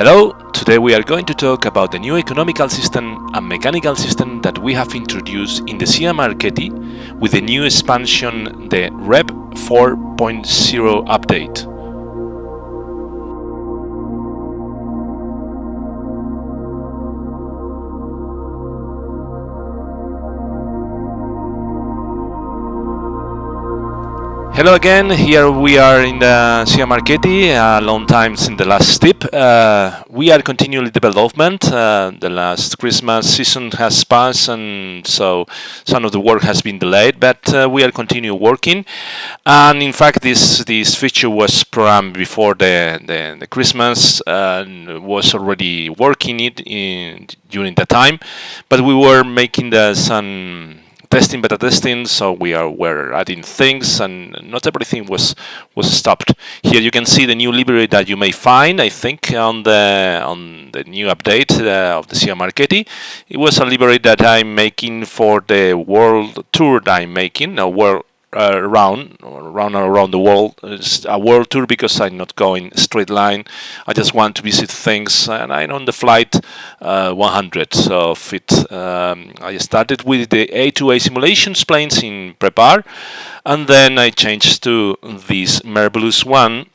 Hello, today we are going to talk about the new economical system and mechanical system that we have introduced in the Siai Marchetti with the new expansion, the Rep 4.0 update. Hello again, here we are in the Siai Marchetti, a long time since the last tip. We are continuing development. The last Christmas season has passed and so some of the work has been delayed, but we are continuing working. And in fact this feature was programmed before the Christmas and was already working during the time, but we were making some beta testing, so we're adding things, and not everything was stopped. Here you can see the new library that you may find, I think, on the new update of the Siai Marchetti. It was a library that I'm making for the world tour that I'm making, around the world. It's a world tour because I'm not going straight line. I just want to visit things, and I'm on the flight 100 of it. I started with the A2A simulations planes in Prepar, and then I changed to this marvelous one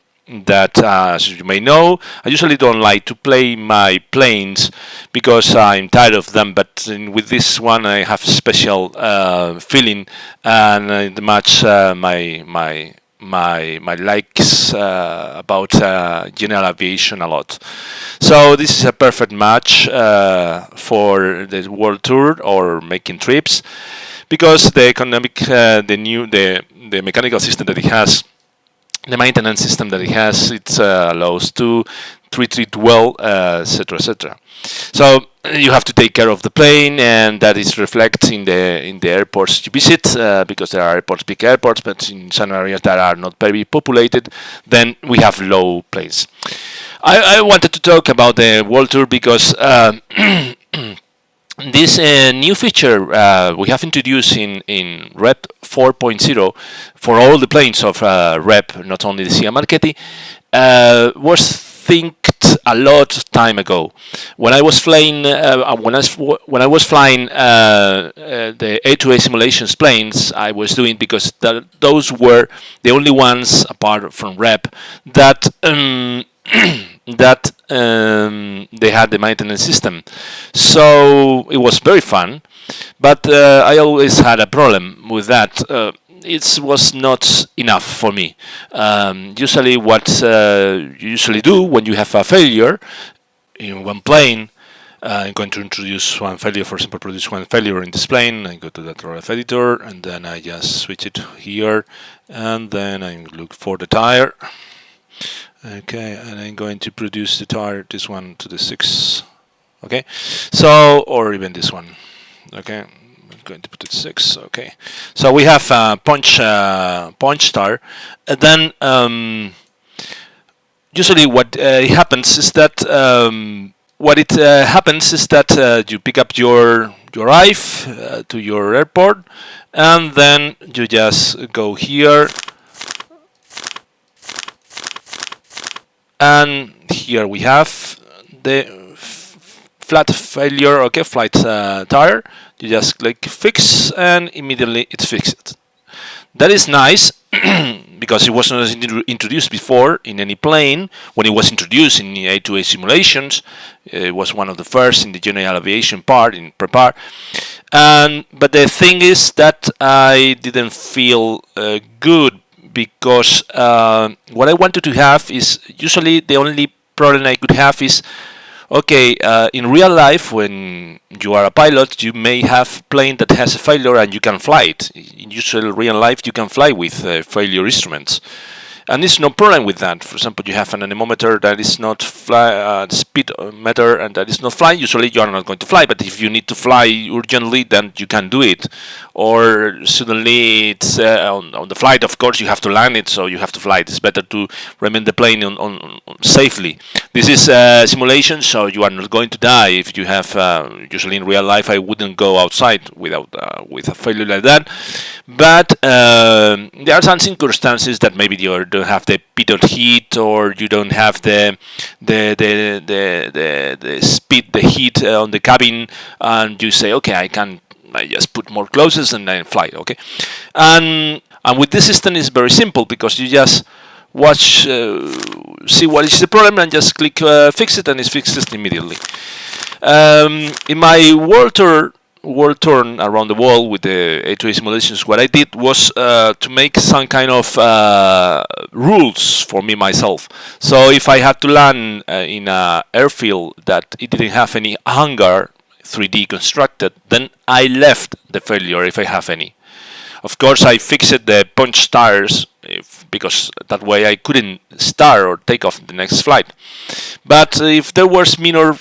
that, as you may know, I usually don't like to play my planes because I'm tired of them, but with this one I have a special feeling, and it match my likes about general aviation a lot. So this is a perfect match for the world tour or making trips, because the mechanical system that it has, the maintenance system that it has, it allows to treat it well, etc., etc. So you have to take care of the plane, and that is reflected in the airports you visit, because there are airports, big airports, but in some areas that are not very populated, then we have low planes. I wanted to talk about the world tour because this new feature we have introduced in Rep 4.0 for all the planes of Rep, not only the Siai Marchetti, was thinked a lot of time ago. When I was flying, the A2A simulations planes, I was doing because those were the only ones apart from Rep that they had the maintenance system. So it was very fun, but I always had a problem with that. It was not enough for me. Usually what you usually do when you have a failure in one plane, I'm going to introduce one failure, for example, produce one failure in this plane. I go to that RF editor, and then I just switch it here, and then I look for the tire. Okay, and I'm going to produce the tire, this one to the 6. Okay, so, or even this one. Okay, I'm going to put it 6. Okay, so we have punch tire, and then usually what happens is that you pick up your arrive to your airport, and then you just go here. And here we have the flat failure, okay, flight tire. You just click fix, and immediately it's fixed. That is nice because it was not introduced before in any plane. When it was introduced in the A2A simulations, it was one of the first in the general aviation part in Prepar. But the thing is that I didn't feel good, because what I wanted to have is, usually the only problem I could have is, okay, in real life, when you are a pilot, you may have a plane that has a failure and you can fly it. In usual real life, you can fly with failure instruments. And there's no problem with that. For example, you have an anemometer that is not speedometer, and that is not flying. Usually you are not going to fly, but if you need to fly urgently, then you can do it. Or suddenly it's on the flight, of course, you have to land it, so you have to fly it. It's better to remain the plane on safely. This is simulation, so you are not going to die if you have, usually in real life, I wouldn't go outside with a failure like that. But there are some circumstances that maybe the don't have the pitot heat, or you don't have the speed, the heat on the cabin, and you say, okay, I just put more closes and then fly. Okay, and with this system it's very simple, because you just watch, see what is the problem, and just click fix it, and it fixes immediately. In my world turn around the world with the A2A simulations, what I did was to make some kind of rules for me myself. So if I had to land in an airfield that it didn't have any hangar 3D constructed, then I left the failure if I have any. Of course, I fixed the punch tires because that way I couldn't start or take off the next flight. But if there was minor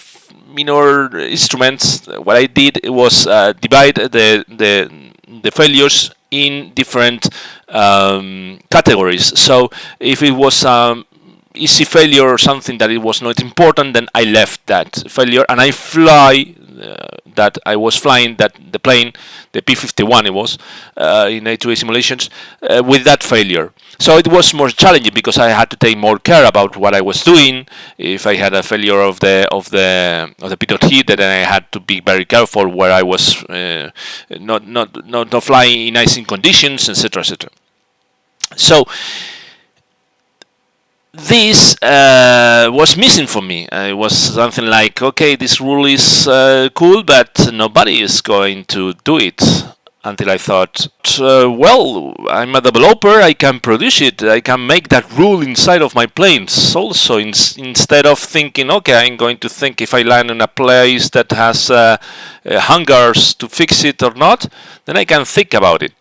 instruments, what I did was divide the failures in different categories. So if it was easy failure or something that it was not important, then I left that failure and I fly that I was flying the plane, the P-51 it was, in A2A simulations, with that failure. So it was more challenging because I had to take more care about what I was doing. If I had a failure of the pitot heat, then I had to be very careful where I was not flying in icing conditions, etc., etc. So this was missing for me. It was something like, okay, this rule is cool, but nobody is going to do it. Until I thought, well, I'm a developer, I can produce it, I can make that rule inside of my planes. Also, instead of thinking, okay, I'm going to think if I land in a place that has hangars to fix it or not, then I can think about it.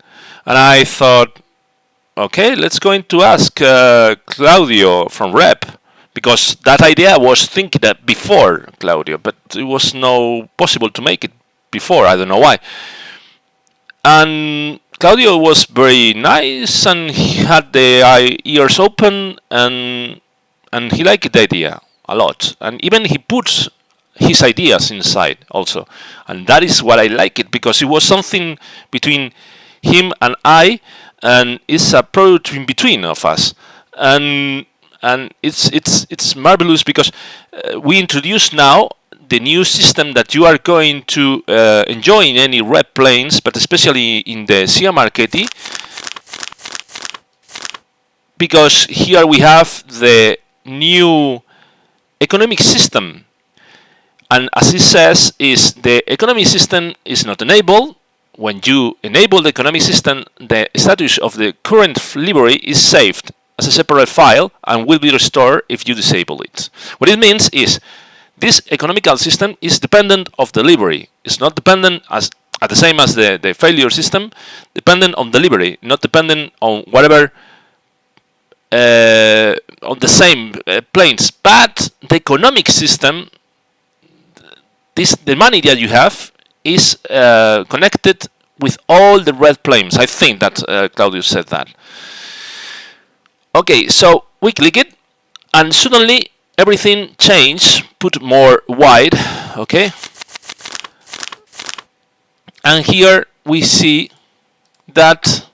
And I thought, okay, let's go to ask Claudio from Rep, because that idea I was thinking that before Claudio, but it was no possible to make it before. I don't know why. And Claudio was very nice, and he had the ears open, and he liked the idea a lot. And even he put his ideas inside also, and that is what I like it, because it was something between him and I. And it's a product in between of us, and it's marvelous because we introduce now the new system that you are going to enjoy in any Rep planes, but especially in the Siai Marchetti, because here we have the new economic system, and as it says, is the economic system is not enabled. When you enable the economic system, the status of the current livery is saved as a separate file and will be restored if you disable it. What it means is this economical system is dependent of the livery. It's not dependent at the same as the failure system, dependent on the livery, not dependent on whatever on the same planes. But the economic system, the money that you have, is connected with all the red planes. I think that Claudio said that. Okay, so we click it, and suddenly everything changed, put more wide, okay? And here we see that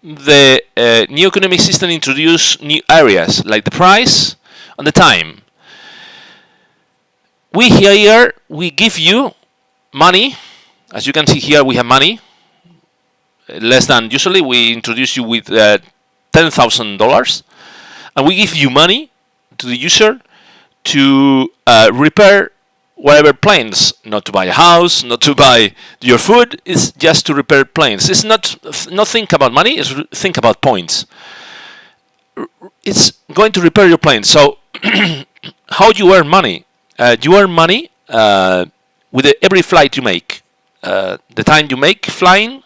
the new economic system introduced new areas, like the price and the time. We give you money. As you can see here, we have money, less than usually. We introduce you with $10,000, and we give you money to the user to repair whatever planes, not to buy a house, not to buy your food. It's just to repair planes. It's not think about money, it's think about points. It's going to repair your plane. So how do you earn money? You earn money with every flight you make. The time you make flying,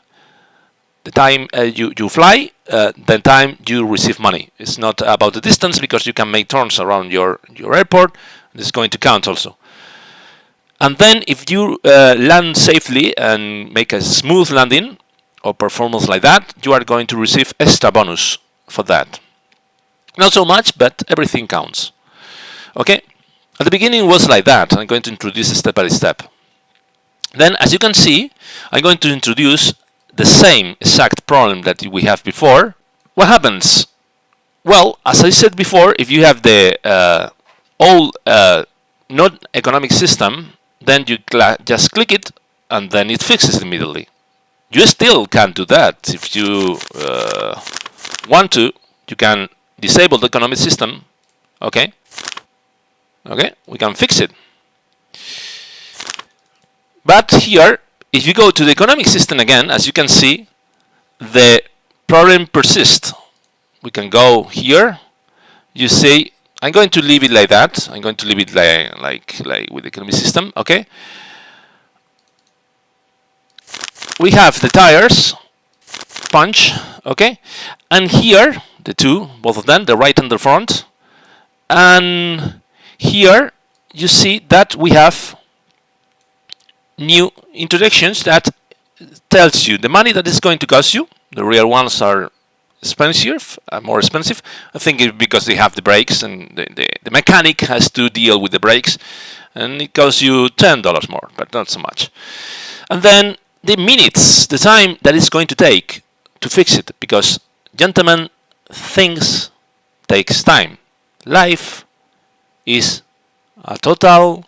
the time you fly, the time you receive money. It's not about the distance, because you can make turns around your airport. It's going to count also. And then if you land safely and make a smooth landing or performance like that, you are going to receive extra bonus for that. Not so much, but everything counts. Okay? At the beginning it was like that. I'm going to introduce it step by step. Then, as you can see, I'm going to introduce the same exact problem that we have before. What happens? Well, as I said before, if you have the all not economic system, then you just click it and then it fixes immediately. You still can't do that. If you want to, you can disable the economic system. Okay, we can fix it. But here, if you go to the economic system again, as you can see, the problem persists. We can go here. You see, I'm going to leave it like that. I'm going to leave it like with the economic system. Okay. We have the tires, punch. Okay, and here the two, both of them, the right and the front. And here you see that we have new introductions that tells you the money that is going to cost you. The real ones are expensive, more expensive. I think it's because they have the brakes and the mechanic has to deal with the brakes, and it costs you $10 more, but not so much. And then the minutes, the time that it's going to take to fix it, because gentlemen, things takes time. Life is a total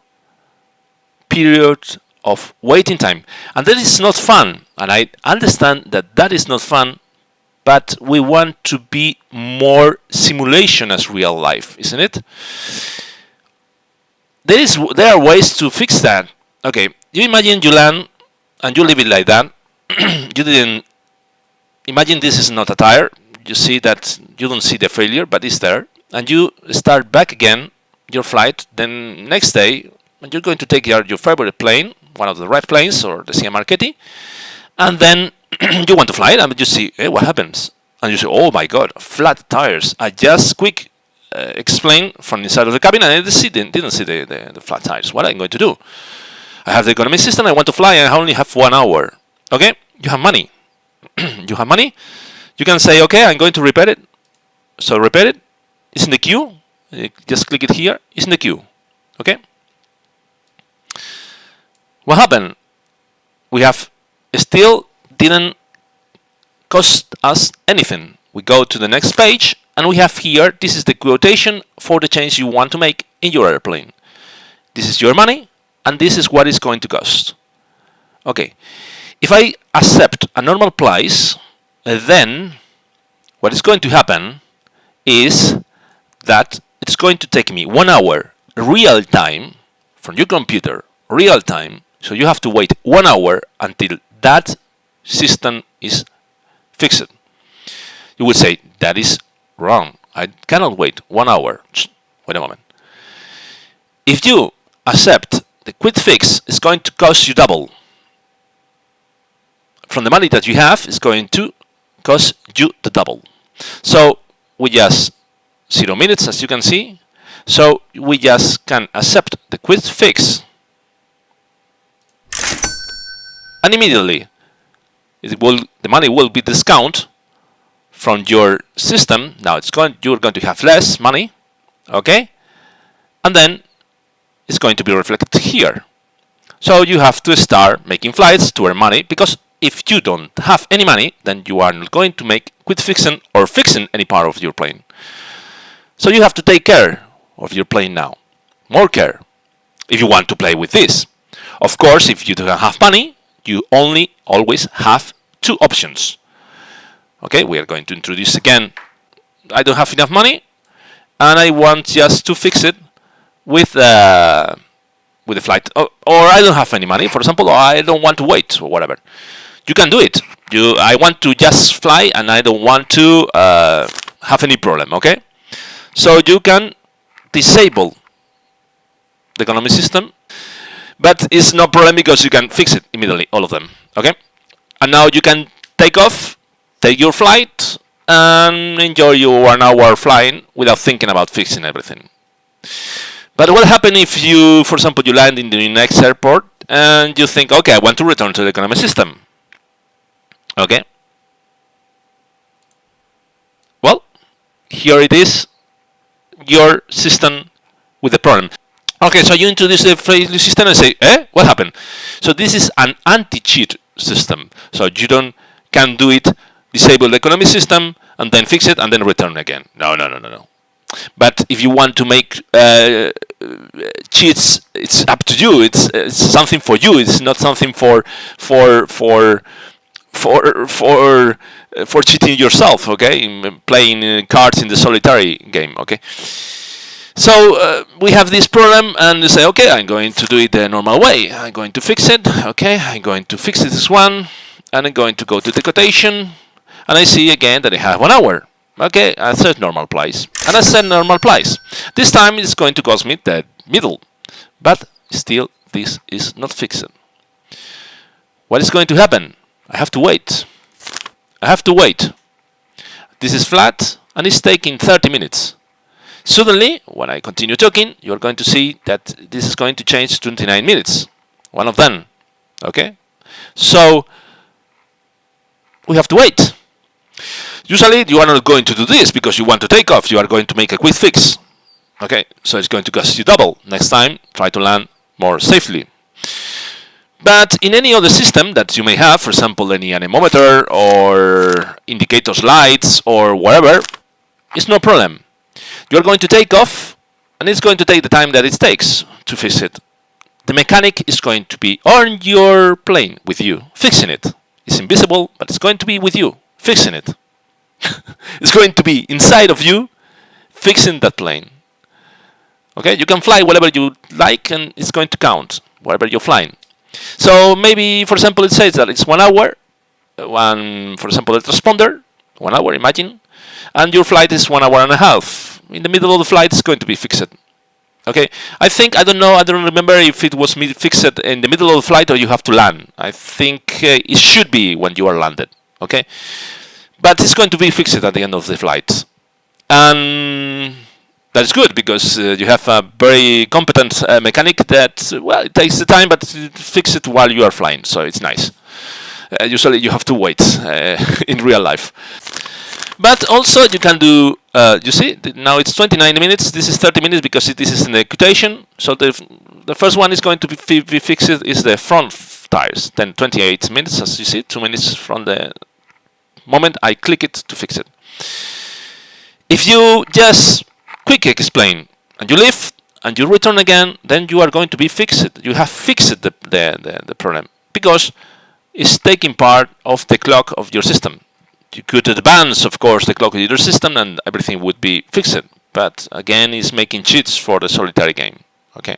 period of waiting time, and that is not fun, and I understand that that is not fun, but we want to be more simulation as real life, isn't it? There are ways to fix that. Okay, you imagine you land and you leave it like that. You didn't imagine this is not a tire. You see that you don't see the failure, but it's there, and you start back again your flight. Then next day, and you're going to take your favorite plane, one of the red planes or the Siai Marchetti, and then you want to fly it, and you see, hey, what happens? And you say, oh my god, flat tires. I just quick explain from inside of the cabin, and I didn't see the flat tires. What am I going to do? I have the economy system, I want to fly, and I only have 1 hour. Okay, you have money. You have money. You can say, okay, I'm going to repair it. So repair it. It's in the queue. Just click it here. It's in the queue. Okay. What happened? We have still didn't cost us anything. We go to the next page, and we have here, this is the quotation for the change you want to make in your airplane. This is your money, and this is what it's going to cost. Okay. If I accept a normal price, then what is going to happen is that it's going to take me 1 hour real time from your computer, real time. So you have to wait 1 hour until that system is fixed. You would say, that is wrong. I cannot wait 1 hour. Wait a moment. If you accept the quick fix, it's going to cost you double. From the money that you have, it's going to cost you the double. So we just 0 minutes, as you can see. So we just can accept the quick fix, and immediately the money will be discounted from your system. Now you're going to have less money, okay, and then it's going to be reflected here. So you have to start making flights to earn money, because if you don't have any money, then you are not going to make quick fixing or fixing any part of your plane. So you have to take care of your plane now, more care, if you want to play with this. Of course, if you don't have money, you only always have 2 options. Okay, we are going to introduce again. I don't have enough money, and I want just to fix it with the flight, or I don't have any money, for example, or I don't want to wait, or whatever. You can do it. I want to just fly, and I don't want to have any problem. Okay, so you can disable the economy system, but it's no problem because you can fix it immediately, all of them. Okay, and now you can take off, take your flight, and enjoy your 1 hour flying without thinking about fixing everything. But what happens if you, for example, you land in the next airport and you think, okay, I want to return to the economy system. Okay. Well, here it is, your system with the problem. Okay, so you introduce the failure system and say, what happened? So this is an anti-cheat system. So you can do it disable the economy system, and then fix it, and then return again. No, no, no, no, no. But if you want to make cheats, it's up to you. It's something for you. It's not something for cheating yourself. Okay, playing cards in the solitary game. Okay. So we have this problem, and you say, okay, I'm going to do it the normal way. I'm going to fix it. Okay, I'm going to fix this one, and I'm going to go to the quotation, and I see again that I have 1 hour. Okay, I set normal place, and I set normal place. This time it's going to cost me the middle, but still this is not fixed. What is going to happen? I have to wait. I have to wait. This is flat, and it's taking 30 minutes. Suddenly, when I continue talking, you're going to see that this is going to change to 29 minutes. One of them. Okay? So, we have to wait. Usually, you are not going to do this because you want to take off. You are going to make a quick fix. Okay? So, it's going to cost you double. Next time, try to land more safely. But in any other system that you may have, for example, any anemometer or indicators lights or whatever, it's no problem. You're going to take off, and it's going to take the time that it takes to fix it. The mechanic is going to be on your plane with you, fixing it. It's invisible, but it's going to be with you, fixing it. It's going to be inside of you, fixing that plane. Okay, you can fly whatever you like, and it's going to count wherever you're flying. So maybe, for example, it says that it's 1 hour. For example, the transponder, 1 hour, imagine. And your flight is 1 hour and a half. In the middle of the flight, it's going to be fixed. Okay, I don't know, I don't remember if it was fixed in the middle of the flight or you have to land. I think it should be when you are landed. Okay, but it's going to be fixed at the end of the flight. And that is good because you have a very competent mechanic that, well, it takes the time, but fix it while you are flying, so it's nice. Usually you have to wait in real life. But also you can do, you see, now it's 29 minutes, this is 30 minutes because this is in the quotation. So the first one is going to be fixed is the front tires, then 28 minutes, as you see, 2 minutes from the moment I click it to fix it. If you just quick explain and you leave and you return again, then you are going to be fixed. You have fixed the problem because it's taking part of the clock of your system. You could advance, of course, the clock of your system and everything would be fixed. But again, it's making cheats for the solitary game. Okay.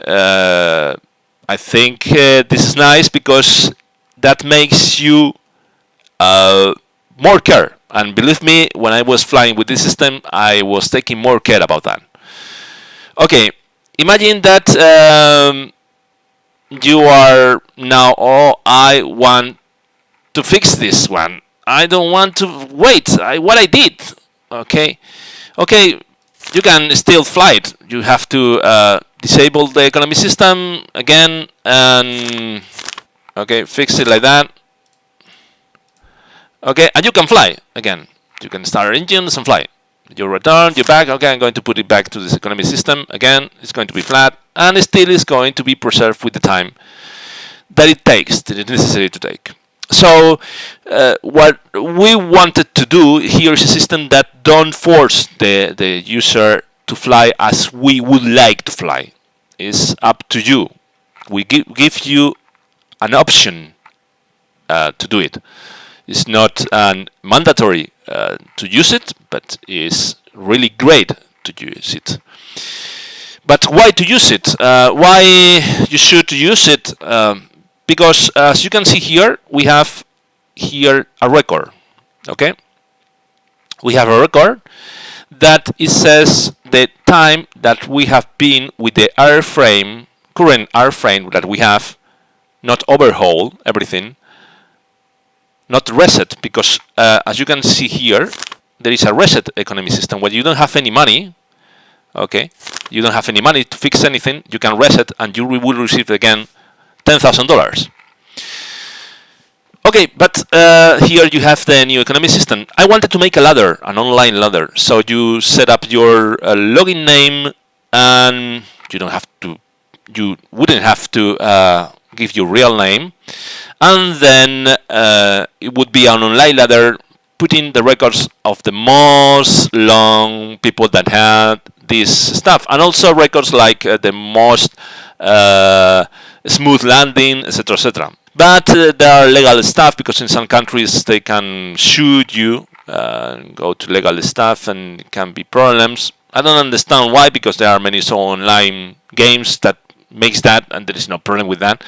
I think this is nice because that makes you more care. And believe me, when I was flying with this system, I was taking more care about that. Okay, imagine that you are now, oh, I want to fix this one. I don't want to wait. What I did. Okay, you can still fly it. You have to disable the economy system again and okay, fix it like that. Okay, and you can fly again. You can start engines and fly. You return, you're back. Okay, I'm going to put it back to this economy system again. It's going to be flat, and it still is going to be preserved with the time that it takes, that it is necessary to take. So, what we wanted to do here is a system that don't force the user to fly as we would like to fly. It's up to you. We give you an option to do it. It's not mandatory to use it, but it's really great to use it. But why to use it? Why you should use it? Because as you can see here, we have here a record. Okay, we have a record that it says the time that we have been with the airframe, current airframe that we have, not overhaul everything. Not reset, because as you can see here, there is a reset economy system where you don't have any money. Okay, you don't have any money to fix anything. You can reset, and you will receive again $10,000. Okay, but here you have the new economy system. I wanted to make a ladder, an online ladder. So you set up your login name, and you wouldn't have to give you real name, and then it would be an online ladder putting the records of the most long people that had this stuff, and also records like the most smooth landing, etc., etc. But there are legal stuff, because in some countries they can shoot you, go to legal stuff, and it can be problems. I don't understand why, because there are many online games that makes that, and there is no problem with that.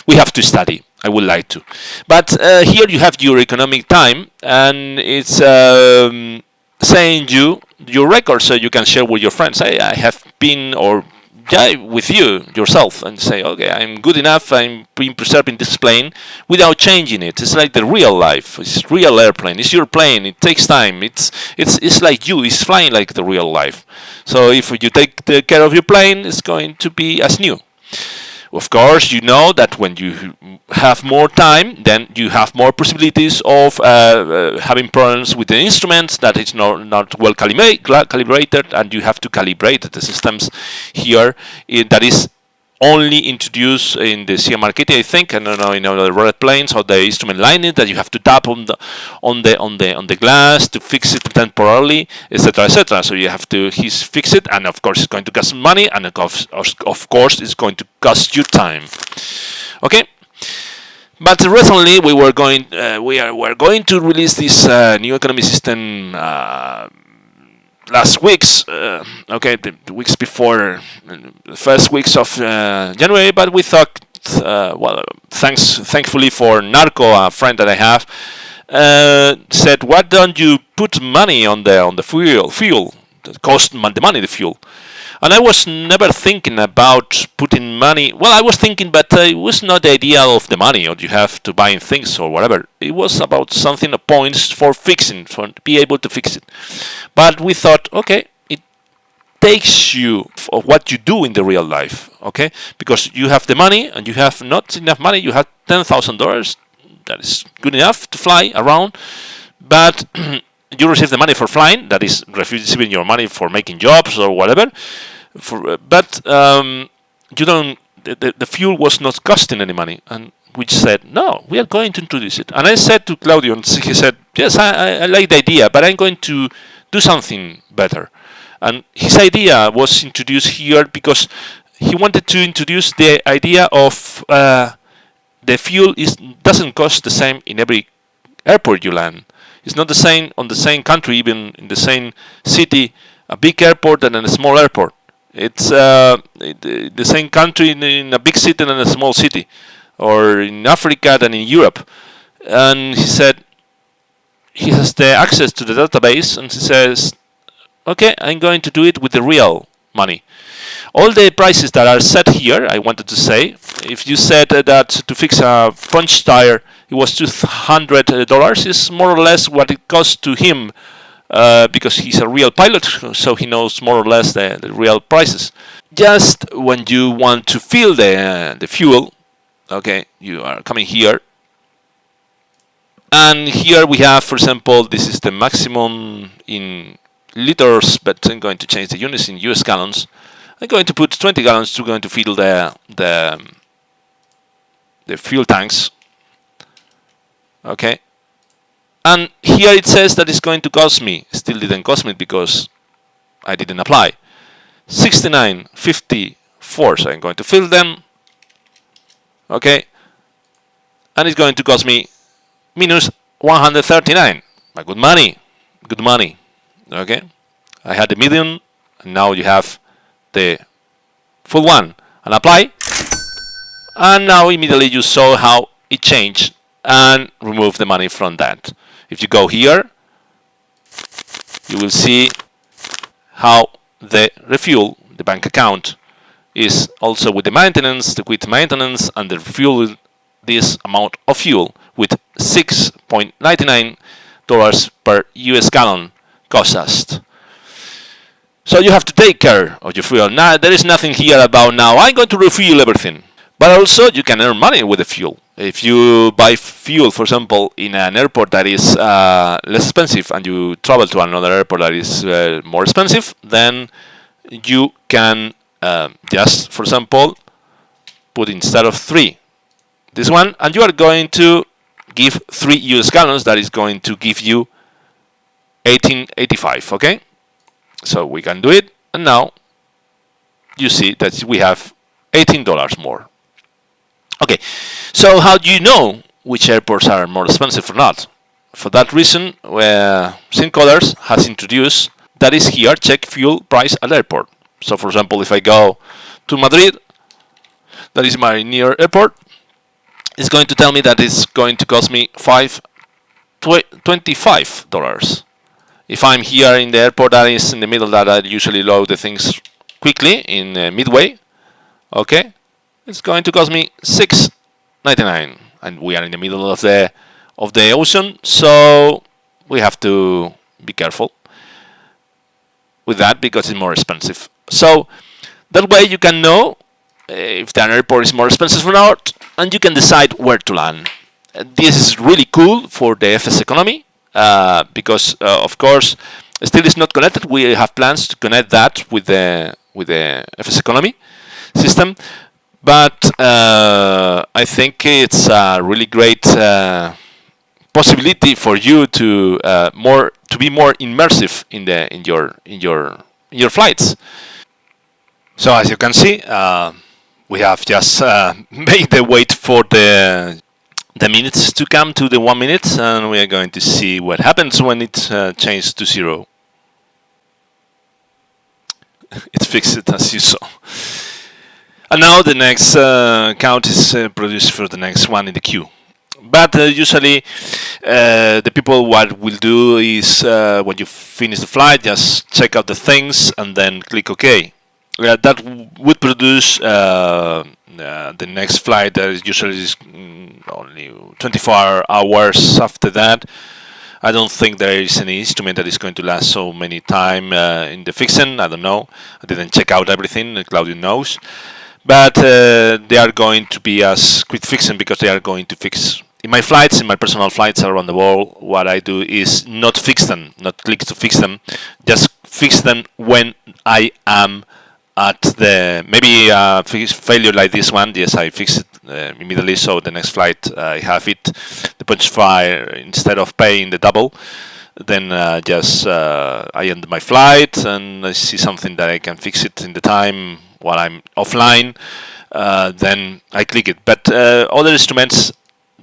We have to study. I would like to. But here you have your economic time, and it's saying your record, so you can share with your friends. Hey, I have been, or with you yourself, and say, okay, I'm good enough, I'm being preserving this plane without changing it. It's like the real life. It's real airplane. It's your plane. It takes time. It's like you. It's flying like the real life. So if you take care of your plane, it's going to be as new. Of course, you know that when you have more time, then you have more possibilities of having problems with the instruments, that it's not well calibrated, and you have to calibrate the systems here. That is only introduced in the Siai Marchetti, I think. I don't know, in the red planes or the instrument lining, that you have to tap on the glass to fix it temporarily, etc., etc. So you have to fix it, and of course it's going to cost money, and of course it's going to cost you time. Okay. But recently we were going to release this new economy system last weeks, the weeks before the first weeks of January, but we thought, thankfully for Narco, a friend that I have, said, why don't you put money on the fuel, that cost the money, the fuel. And I was never thinking about putting money. Well, I was thinking, but it was not the idea of the money, or you have to buy things or whatever. It was about something, points for fixing, for be able to fix it. But we thought, okay, it takes you for what you do in the real life, okay? Because you have the money, and you have not enough money. You have $10,000. That is good enough to fly around, but you receive the money for flying. That is receiving your money for making jobs or whatever. But you don't. The fuel was not costing any money, and we said, no, we are going to introduce it. And I said to Claudio, and he said, yes, I like the idea, but I'm going to do something better. And his idea was introduced here because he wanted to introduce the idea of the fuel doesn't cost the same in every airport you land. It's not the same on the same country, even in the same city, a big airport and a small airport. It's the same country in a big city and a small city, or in Africa than in Europe. And he said he has the access to the database, and he says, okay, I'm going to do it with the real money. All the prices that are set here, I wanted to say, if you said that to fix a punch tire it was $200, is more or less what it costs to him, because he's a real pilot, so he knows more or less the real prices. Just when you want to fill the fuel, okay, you are coming here, and here we have, for example, this is the maximum in liters, but I'm going to change the units in US gallons. I'm going to put 20 gallons to going to fill the fuel tanks. Okay, and here it says that it's going to cost me. Still didn't cost me because I didn't apply. 69.54. So I'm going to fill them. Okay, and it's going to cost me minus 139. Good money, good money. Okay, I had the medium, and now you have the full one, and apply, and now immediately you saw how it changed and remove the money from that. If you go here, you will see how the refuel, the bank account, is also with the maintenance, the quick maintenance, and the fuel, this amount of fuel with $6.99 per US gallon cost us. So you have to take care of your fuel. Now there is nothing here about now I'm going to refuel everything, but also you can earn money with the fuel. If you buy fuel, for example, in an airport that is less expensive, and you travel to another airport that is more expensive, then you can just, for example, put instead of 3 this one, and you are going to give 3 US gallons. That is going to give you 18.85. Okay, so we can do it, and now you see that we have $18 more. Okay, so how do you know which airports are more expensive or not? For that reason, Simcoders has introduced, that is here, check fuel price at airport. So for example, if I go to Madrid, that is my near airport, it's going to tell me that it's going to cost me $25. If I'm here in the airport that is in the middle, that I usually load the things quickly in Midway, okay, it's going to cost me $6.99, and we are in the middle of the ocean, so we have to be careful with that because it's more expensive. So that way you can know if the airport is more expensive or not, and you can decide where to land. This is really cool for the FS economy because, of course, still is not connected. We have plans to connect that with the FS economy system, but I think it's a really great possibility for you to be more immersive in your flights. So as you can see, we have just made the wait for the minutes to come to the 1 minute, and we are going to see what happens when it changes to 0. It's fixed as you saw. And now the next count is produced for the next one in the queue. But usually the people what will do is when you finish the flight, just check out the things and then click OK. That would produce the next flight that is usually only 24 hours after that. I don't think there is any instrument that is going to last so many time in the fixing. I don't know. I didn't check out everything. Claudio knows. But they are going to be as quick fixing because they are going to fix. In my flights, in my personal flights around the world, what I do is not fix them, not click to fix them, just fix them when I am at the maybe failure like this one. Yes, I fix it immediately. So the next flight I have it the punch fire instead of paying the double. Then just I end my flight and I see something that I can fix it in the time while I'm offline. Then I click it. But other instruments,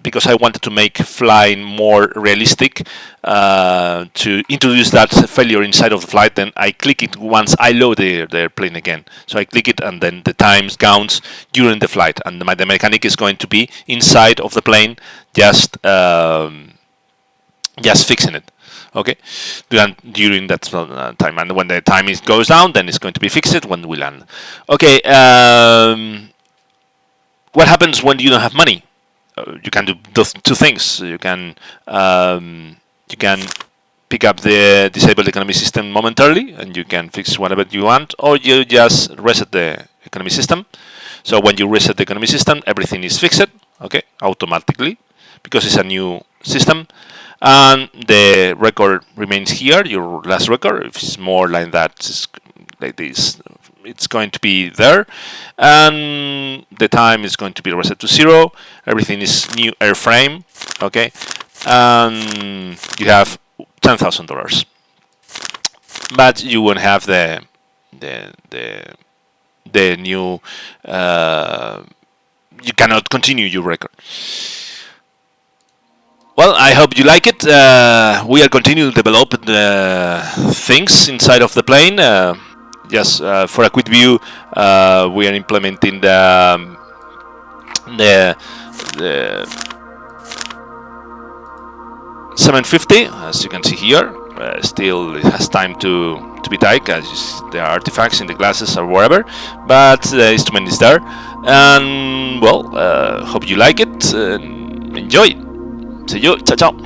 because I wanted to make flying more realistic, to introduce that failure inside of the flight, then I click it once I load the airplane again. So I click it and then the time counts during the flight, and the mechanic is going to be inside of the plane, just fixing it. Okay, during that time, and when the time goes down, then it's going to be fixed when we land. Okay, what happens when you don't have money? You can do those two things. You can pick up the disabled economy system momentarily, and you can fix whatever you want, or you just reset the economy system. So when you reset the economy system, everything is fixed, okay, automatically, because it's a new system, and the record remains here. Your last record, if it's more like that, it's like this, it's going to be there, and the time is going to be reset to 0. Everything is new airframe, okay, and you have $10,000, but you won't have the new. You cannot continue your record. Well, I hope you like it. We are continuing to develop things inside of the plane. Just for a quick view, we are implementing the 750, as you can see here. Still, it has time to be tight, as there are artifacts in the glasses or wherever, but the instrument is there. And well, hope you like it. Enjoy. See you. Ciao, ciao.